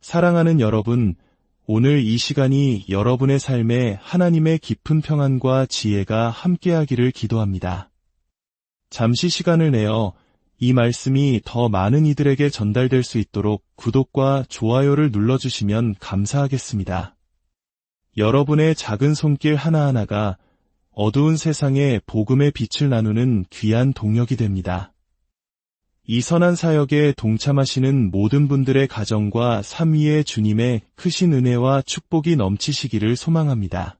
사랑하는 여러분, 오늘 이 시간이 여러분의 삶에 하나님의 깊은 평안과 지혜가 함께하기를 기도합니다. 잠시 시간을 내어 이 말씀이 더 많은 이들에게 전달될 수 있도록 구독과 좋아요를 눌러주시면 감사하겠습니다. 여러분의 작은 손길 하나하나가 어두운 세상에 복음의 빛을 나누는 귀한 동력이 됩니다. 이 선한 사역에 동참하시는 모든 분들의 가정과 삶 위에 주님의 크신 은혜와 축복이 넘치시기를 소망합니다.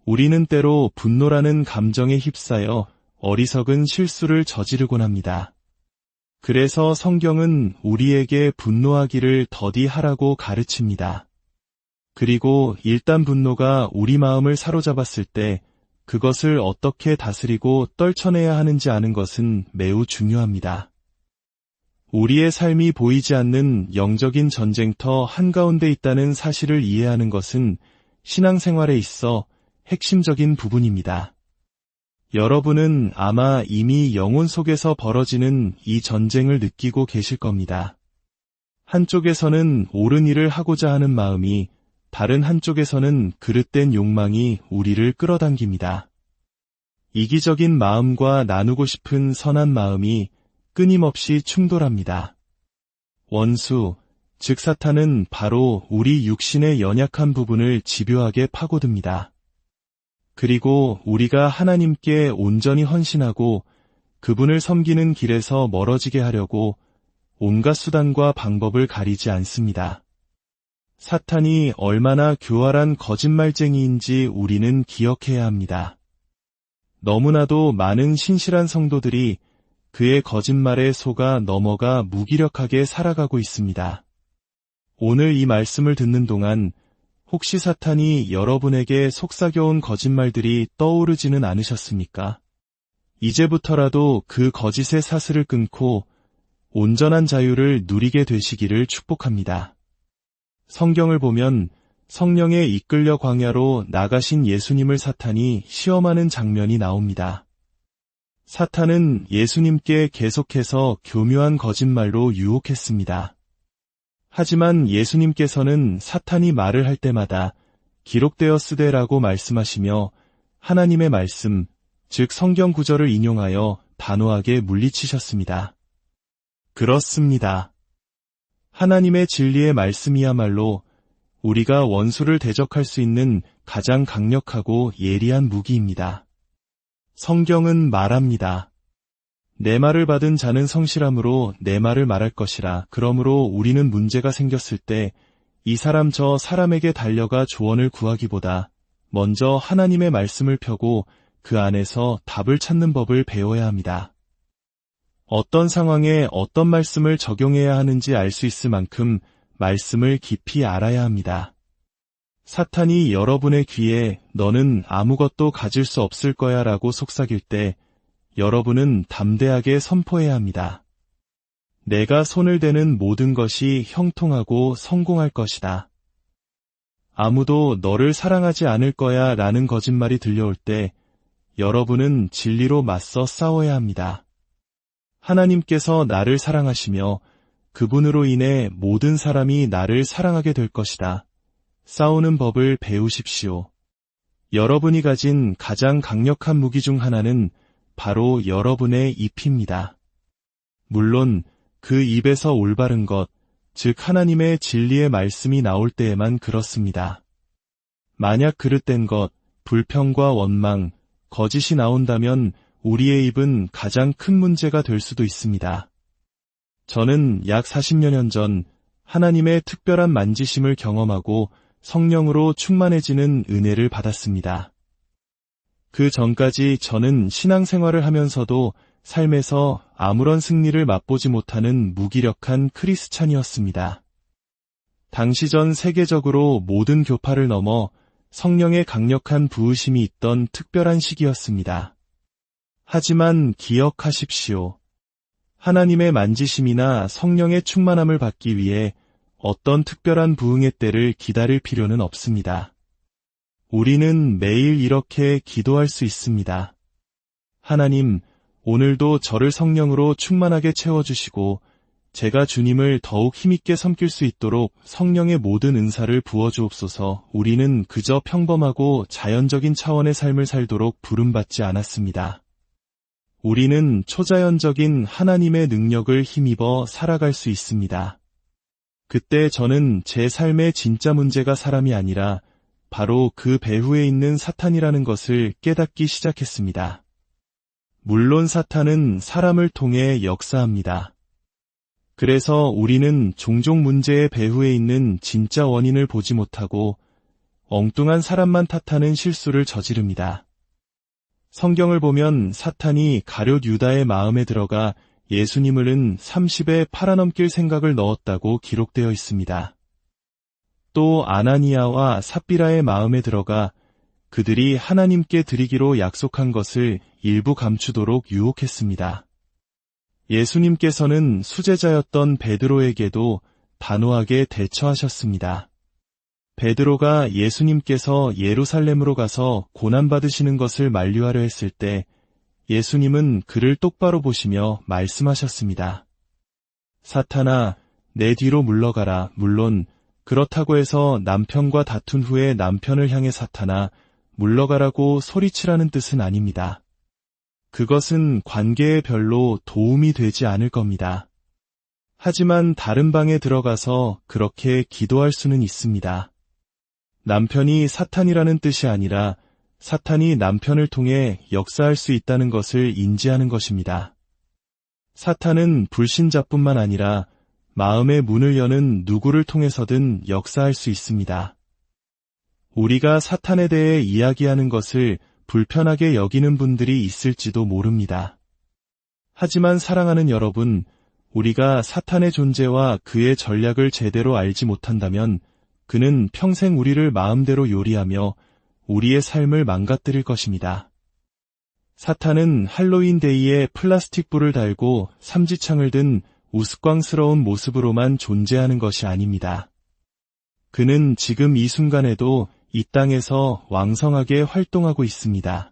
우리는 때로 분노라는 감정에 휩싸여 어리석은 실수를 저지르곤 합니다. 그래서 성경은 우리에게 분노하기를 더디 하라고 가르칩니다. 그리고 일단 분노가 우리 마음을 사로잡았을 때 그것을 어떻게 다스리고 떨쳐내야 하는지 아는 것은 매우 중요합니다. 우리의 삶이 보이지 않는 영적인 전쟁터 한가운데 있다는 사실을 이해하는 것은 신앙생활에 있어 핵심적인 부분입니다. 여러분은 아마 이미 영혼 속에서 벌어지는 이 전쟁을 느끼고 계실 겁니다. 한쪽에서는 옳은 일을 하고자 하는 마음이, 다른 한쪽에서는 그릇된 욕망이 우리를 끌어당깁니다. 이기적인 마음과 나누고 싶은 선한 마음이 끊임없이 충돌합니다. 원수, 즉 사탄은 바로 우리 육신의 연약한 부분을 집요하게 파고듭니다. 그리고 우리가 하나님께 온전히 헌신하고 그분을 섬기는 길에서 멀어지게 하려고 온갖 수단과 방법을 가리지 않습니다. 사탄이 얼마나 교활한 거짓말쟁이인지 우리는 기억해야 합니다. 너무나도 많은 신실한 성도들이 그의 거짓말에 속아 넘어가 무기력하게 살아가고 있습니다. 오늘 이 말씀을 듣는 동안 혹시 사탄이 여러분에게 속삭여온 거짓말들이 떠오르지는 않으셨습니까? 이제부터라도 그 거짓의 사슬을 끊고 온전한 자유를 누리게 되시기를 축복합니다. 성경을 보면 성령에 이끌려 광야로 나가신 예수님을 사탄이 시험하는 장면이 나옵니다. 사탄은 예수님께 계속해서 교묘한 거짓말로 유혹했습니다. 하지만 예수님께서는 사탄이 말을 할 때마다 기록되었으되라고 말씀하시며 하나님의 말씀, 즉 성경 구절을 인용하여 단호하게 물리치셨습니다. 그렇습니다. 하나님의 진리의 말씀이야말로 우리가 원수를 대적할 수 있는 가장 강력하고 예리한 무기입니다. 성경은 말합니다. 내 말을 받은 자는 성실함으로 내 말을 말할 것이라. 그러므로 우리는 문제가 생겼을 때 이 사람 저 사람에게 달려가 조언을 구하기보다 먼저 하나님의 말씀을 펴고 그 안에서 답을 찾는 법을 배워야 합니다. 어떤 상황에 어떤 말씀을 적용해야 하는지 알 수 있을 만큼 말씀을 깊이 알아야 합니다. 사탄이 여러분의 귀에 너는 아무것도 가질 수 없을 거야 라고 속삭일 때 여러분은 담대하게 선포해야 합니다. 내가 손을 대는 모든 것이 형통하고 성공할 것이다. 아무도 너를 사랑하지 않을 거야 라는 거짓말이 들려올 때 여러분은 진리로 맞서 싸워야 합니다. 하나님께서 나를 사랑하시며 그분으로 인해 모든 사람이 나를 사랑하게 될 것이다. 싸우는 법을 배우십시오. 여러분이 가진 가장 강력한 무기 중 하나는 바로 여러분의 입입니다. 물론 그 입에서 올바른 것, 즉 하나님의 진리의 말씀이 나올 때에만 그렇습니다. 만약 그릇된 것, 불평과 원망, 거짓이 나온다면 우리의 입은 가장 큰 문제가 될 수도 있습니다. 저는 약 40여 년 전 하나님의 특별한 만지심을 경험하고 성령으로 충만해지는 은혜를 받았습니다. 그 전까지 저는 신앙생활을 하면서도 삶에서 아무런 승리를 맛보지 못하는 무기력한 크리스찬이었습니다. 당시 전 세계적으로 모든 교파를 넘어 성령의 강력한 부으심이 있던 특별한 시기였습니다. 하지만 기억하십시오. 하나님의 만지심이나 성령의 충만함을 받기 위해 어떤 특별한 부흥의 때를 기다릴 필요는 없습니다. 우리는 매일 이렇게 기도할 수 있습니다. 하나님, 오늘도 저를 성령으로 충만하게 채워주시고 제가 주님을 더욱 힘있게 섬길 수 있도록 성령의 모든 은사를 부어주옵소서. 우리는 그저 평범하고 자연적인 차원의 삶을 살도록 부름받지 않았습니다. 우리는 초자연적인 하나님의 능력을 힘입어 살아갈 수 있습니다. 그때 저는 제 삶의 진짜 문제가 사람이 아니라 바로 그 배후에 있는 사탄이라는 것을 깨닫기 시작했습니다. 물론 사탄은 사람을 통해 역사합니다. 그래서 우리는 종종 문제의 배후에 있는 진짜 원인을 보지 못하고 엉뚱한 사람만 탓하는 실수를 저지릅니다. 성경을 보면 사탄이 가룟 유다의 마음에 들어가 예수님을은 30에 팔아넘길 생각을 넣었다고 기록되어 있습니다. 또 아나니아와 삽비라의 마음에 들어가 그들이 하나님께 드리기로 약속한 것을 일부 감추도록 유혹했습니다. 예수님께서는 수제자였던 베드로에게도 단호하게 대처하셨습니다. 베드로가 예수님께서 예루살렘으로 가서 고난받으시는 것을 만류하려 했을 때 예수님은 그를 똑바로 보시며 말씀하셨습니다. 사탄아, 내 뒤로 물러가라. 물론 그렇다고 해서 남편과 다툰 후에 남편을 향해 사탄아, 물러가라고 소리치라는 뜻은 아닙니다. 그것은 관계에 별로 도움이 되지 않을 겁니다. 하지만 다른 방에 들어가서 그렇게 기도할 수는 있습니다. 남편이 사탄이라는 뜻이 아니라 사탄이 남편을 통해 역사할 수 있다는 것을 인지하는 것입니다. 사탄은 불신자뿐만 아니라 마음의 문을 여는 누구를 통해서든 역사할 수 있습니다. 우리가 사탄에 대해 이야기하는 것을 불편하게 여기는 분들이 있을지도 모릅니다. 하지만 사랑하는 여러분, 우리가 사탄의 존재와 그의 전략을 제대로 알지 못한다면 그는 평생 우리를 마음대로 요리하며 우리의 삶을 망가뜨릴 것입니다. 사탄은 할로윈 데이에 플라스틱 불을 달고 삼지창을 든 우스꽝스러운 모습으로만 존재하는 것이 아닙니다. 그는 지금 이 순간에도 이 땅에서 왕성하게 활동하고 있습니다.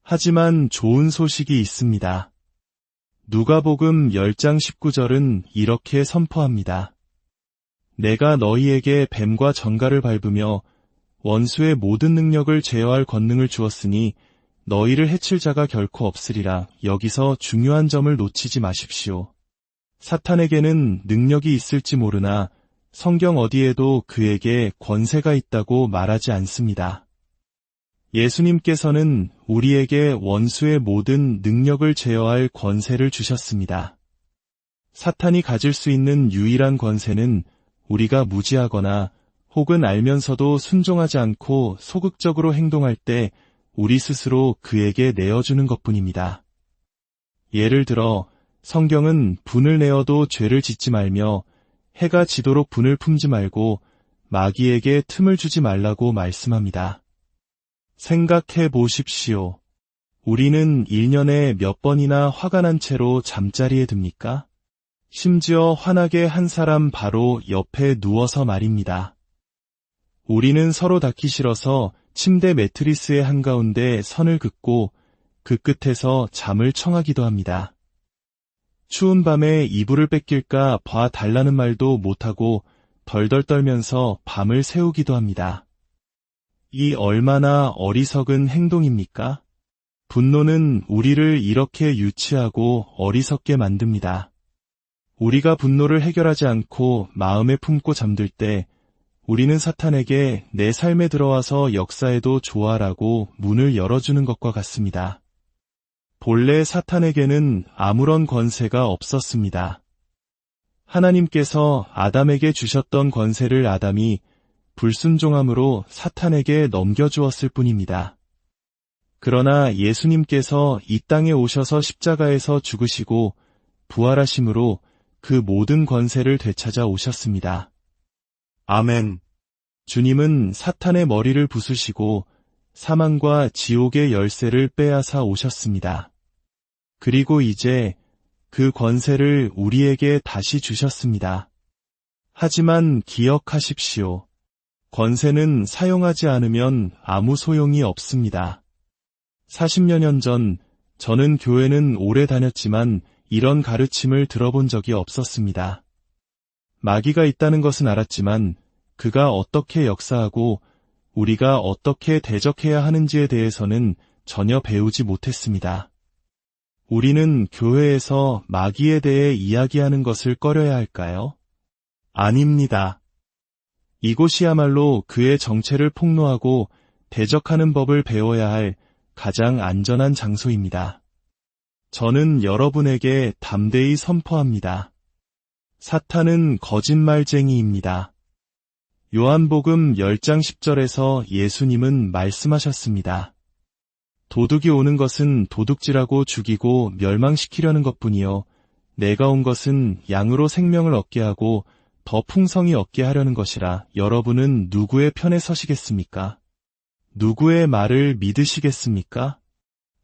하지만 좋은 소식이 있습니다. 누가복음 10장 19절은 이렇게 선포합니다. 내가 너희에게 뱀과 전갈을 밟으며 원수의 모든 능력을 제어할 권능을 주었으니 너희를 해칠 자가 결코 없으리라. 여기서 중요한 점을 놓치지 마십시오. 사탄에게는 능력이 있을지 모르나 성경 어디에도 그에게 권세가 있다고 말하지 않습니다. 예수님께서는 우리에게 원수의 모든 능력을 제어할 권세를 주셨습니다. 사탄이 가질 수 있는 유일한 권세는 우리가 무지하거나 혹은 알면서도 순종하지 않고 소극적으로 행동할 때 우리 스스로 그에게 내어주는 것뿐입니다. 예를 들어 성경은 분을 내어도 죄를 짓지 말며 해가 지도록 분을 품지 말고 마귀에게 틈을 주지 말라고 말씀합니다. 생각해 보십시오. 우리는 1년에 몇 번이나 화가 난 채로 잠자리에 듭니까? 심지어 화나게 한 사람 바로 옆에 누워서 말입니다. 우리는 서로 닿기 싫어서 침대 매트리스의 한가운데 선을 긋고 그 끝에서 잠을 청하기도 합니다. 추운 밤에 이불을 뺏길까 봐달라는 말도 못하고 덜덜 떨면서 밤을 새우기도 합니다. 이 얼마나 어리석은 행동입니까? 분노는 우리를 이렇게 유치하고 어리석게 만듭니다. 우리가 분노를 해결하지 않고 마음에 품고 잠들 때 우리는 사탄에게 내 삶에 들어와서 역사해도 좋아라고 문을 열어주는 것과 같습니다. 본래 사탄에게는 아무런 권세가 없었습니다. 하나님께서 아담에게 주셨던 권세를 아담이 불순종함으로 사탄에게 넘겨주었을 뿐입니다. 그러나 예수님께서 이 땅에 오셔서 십자가에서 죽으시고 부활하심으로 그 모든 권세를 되찾아 오셨습니다. 아멘. 주님은 사탄의 머리를 부수시고 사망과 지옥의 열쇠를 빼앗아 오셨습니다. 그리고 이제 그 권세를 우리에게 다시 주셨습니다. 하지만 기억하십시오. 권세는 사용하지 않으면 아무 소용이 없습니다. 40여 년 전 저는 교회는 오래 다녔지만 이런 가르침을 들어본 적이 없었습니다. 마귀가 있다는 것은 알았지만 그가 어떻게 역사하고 우리가 어떻게 대적해야 하는지에 대해서는 전혀 배우지 못했습니다. 우리는 교회에서 마귀에 대해 이야기하는 것을 꺼려야 할까요? 아닙니다. 이곳이야말로 그의 정체를 폭로하고 대적하는 법을 배워야 할 가장 안전한 장소입니다. 저는 여러분에게 담대히 선포합니다. 사탄은 거짓말쟁이입니다. 요한복음 10장 10절에서 예수님은 말씀하셨습니다. 도둑이 오는 것은 도둑질하고 죽이고 멸망시키려는 것뿐이요 내가 온 것은 양으로 생명을 얻게 하고 더 풍성히 얻게 하려는 것이라. 여러분은 누구의 편에 서시겠습니까? 누구의 말을 믿으시겠습니까?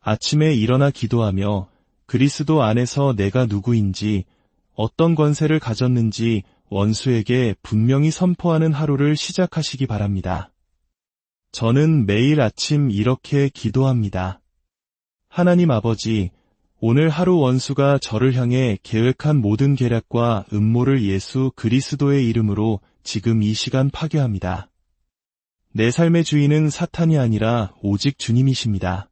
아침에 일어나 기도하며 그리스도 안에서 내가 누구인지, 어떤 권세를 가졌는지 원수에게 분명히 선포하는 하루를 시작하시기 바랍니다. 저는 매일 아침 이렇게 기도합니다. 하나님 아버지, 오늘 하루 원수가 저를 향해 계획한 모든 계략과 음모를 예수 그리스도의 이름으로 지금 이 시간 파괴합니다. 내 삶의 주인은 사탄이 아니라 오직 주님이십니다.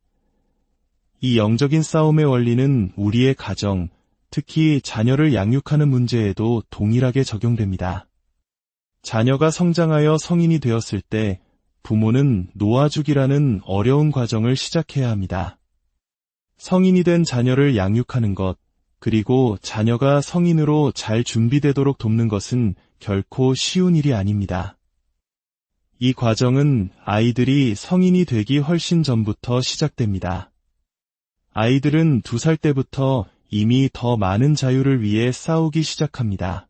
이 영적인 싸움의 원리는 우리의 가정, 특히 자녀를 양육하는 문제에도 동일하게 적용됩니다. 자녀가 성장하여 성인이 되었을 때 부모는 놓아주기라는 어려운 과정을 시작해야 합니다. 성인이 된 자녀를 양육하는 것, 그리고 자녀가 성인으로 잘 준비되도록 돕는 것은 결코 쉬운 일이 아닙니다. 이 과정은 아이들이 성인이 되기 훨씬 전부터 시작됩니다. 아이들은 2살 때부터 이미 더 많은 자유를 위해 싸우기 시작합니다.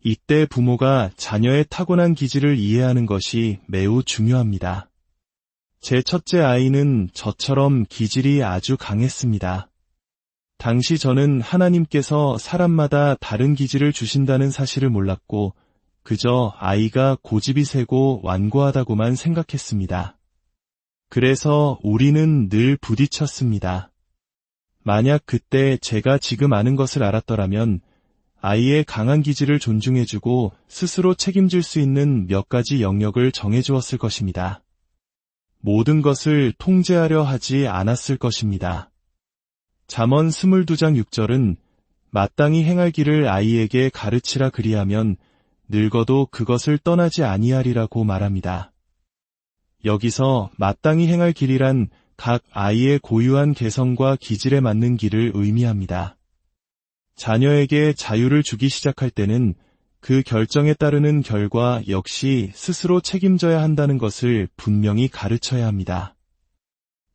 이때 부모가 자녀의 타고난 기질을 이해하는 것이 매우 중요합니다. 제 첫째 아이는 저처럼 기질이 아주 강했습니다. 당시 저는 하나님께서 사람마다 다른 기질을 주신다는 사실을 몰랐고 그저 아이가 고집이 세고 완고하다고만 생각했습니다. 그래서 우리는 늘 부딪혔습니다. 만약 그때 제가 지금 아는 것을 알았더라면 아이의 강한 기질을 존중해주고 스스로 책임질 수 있는 몇 가지 영역을 정해주었을 것입니다. 모든 것을 통제하려 하지 않았을 것입니다. 잠언 22장 6절은 마땅히 행할 길을 아이에게 가르치라 그리하면 늙어도 그것을 떠나지 아니하리라고 말합니다. 여기서 마땅히 행할 길이란 각 아이의 고유한 개성과 기질에 맞는 길을 의미합니다. 자녀에게 자유를 주기 시작할 때는 그 결정에 따르는 결과 역시 스스로 책임져야 한다는 것을 분명히 가르쳐야 합니다.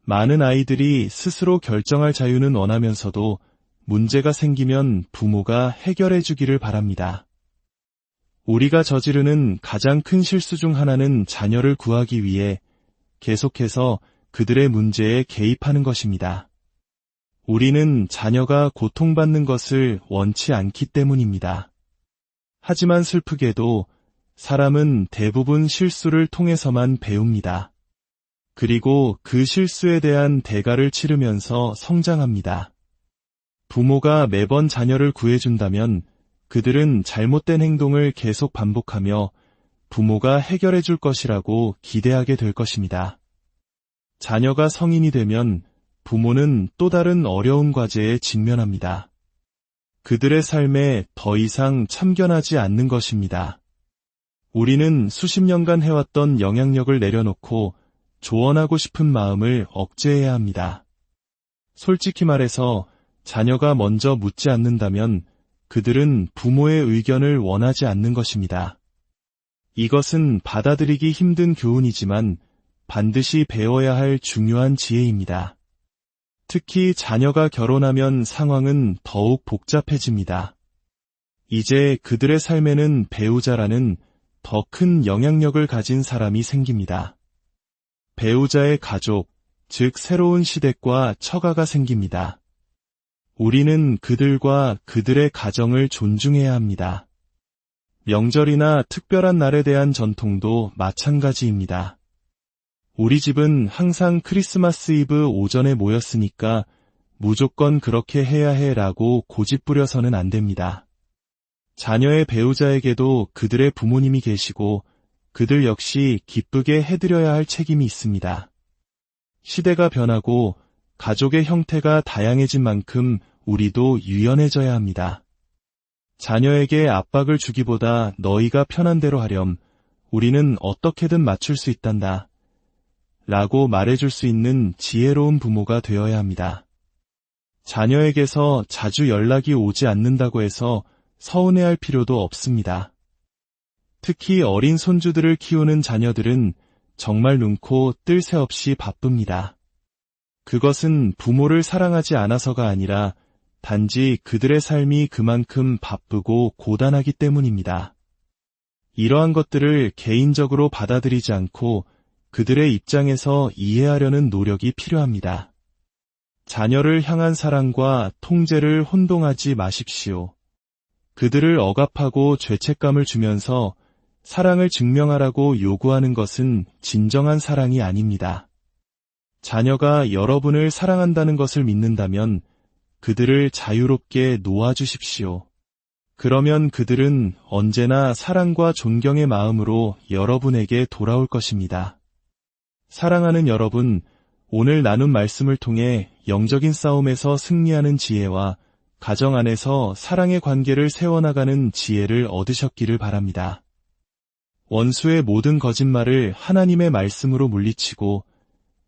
많은 아이들이 스스로 결정할 자유는 원하면서도 문제가 생기면 부모가 해결해 주기를 바랍니다. 우리가 저지르는 가장 큰 실수 중 하나는 자녀를 구하기 위해 계속해서 그들의 문제에 개입하는 것입니다. 우리는 자녀가 고통받는 것을 원치 않기 때문입니다. 하지만 슬프게도 사람은 대부분 실수를 통해서만 배웁니다. 그리고 그 실수에 대한 대가를 치르면서 성장합니다. 부모가 매번 자녀를 구해준다면 그들은 잘못된 행동을 계속 반복하며 부모가 해결해 줄 것이라고 기대하게 될 것입니다. 자녀가 성인이 되면 부모는 또 다른 어려운 과제에 직면합니다. 그들의 삶에 더 이상 참견하지 않는 것입니다. 우리는 수십 년간 해왔던 영향력을 내려놓고 조언하고 싶은 마음을 억제해야 합니다. 솔직히 말해서 자녀가 먼저 묻지 않는다면 그들은 부모의 의견을 원하지 않는 것입니다. 이것은 받아들이기 힘든 교훈이지만 반드시 배워야 할 중요한 지혜입니다. 특히 자녀가 결혼하면 상황은 더욱 복잡해집니다. 이제 그들의 삶에는 배우자라는 더 큰 영향력을 가진 사람이 생깁니다. 배우자의 가족, 즉 새로운 시댁과 처가가 생깁니다. 우리는 그들과 그들의 가정을 존중해야 합니다. 명절이나 특별한 날에 대한 전통도 마찬가지입니다. 우리 집은 항상 크리스마스 이브 오전에 모였으니까 무조건 그렇게 해야 해라고 고집부려서는 안 됩니다. 자녀의 배우자에게도 그들의 부모님이 계시고 그들 역시 기쁘게 해드려야 할 책임이 있습니다. 시대가 변하고 가족의 형태가 다양해진 만큼 우리도 유연해져야 합니다. 자녀에게 압박을 주기보다 너희가 편한 대로 하렴. 우리는 어떻게든 맞출 수 있단다. 라고 말해줄 수 있는 지혜로운 부모가 되어야 합니다. 자녀에게서 자주 연락이 오지 않는다고 해서 서운해할 필요도 없습니다. 특히 어린 손주들을 키우는 자녀들은 정말 눈코 뜰 새 없이 바쁩니다. 그것은 부모를 사랑하지 않아서가 아니라 단지 그들의 삶이 그만큼 바쁘고 고단하기 때문입니다. 이러한 것들을 개인적으로 받아들이지 않고 그들의 입장에서 이해하려는 노력이 필요합니다. 자녀를 향한 사랑과 통제를 혼동하지 마십시오. 그들을 억압하고 죄책감을 주면서 사랑을 증명하라고 요구하는 것은 진정한 사랑이 아닙니다. 자녀가 여러분을 사랑한다는 것을 믿는다면 그들을 자유롭게 놓아주십시오. 그러면 그들은 언제나 사랑과 존경의 마음으로 여러분에게 돌아올 것입니다. 사랑하는 여러분, 오늘 나눈 말씀을 통해 영적인 싸움에서 승리하는 지혜와 가정 안에서 사랑의 관계를 세워나가는 지혜를 얻으셨기를 바랍니다. 원수의 모든 거짓말을 하나님의 말씀으로 물리치고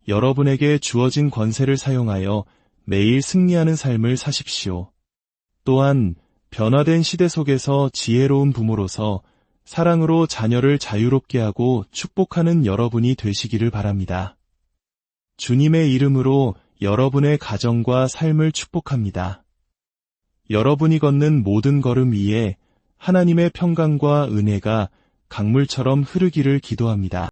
여러분에게 주어진 권세를 사용하여 매일 승리하는 삶을 사십시오. 또한 변화된 시대 속에서 지혜로운 부모로서 사랑으로 자녀를 자유롭게 하고 축복하는 여러분이 되시기를 바랍니다. 주님의 이름으로 여러분의 가정과 삶을 축복합니다. 여러분이 걷는 모든 걸음 위에 하나님의 평강과 은혜가 강물처럼 흐르기를 기도합니다.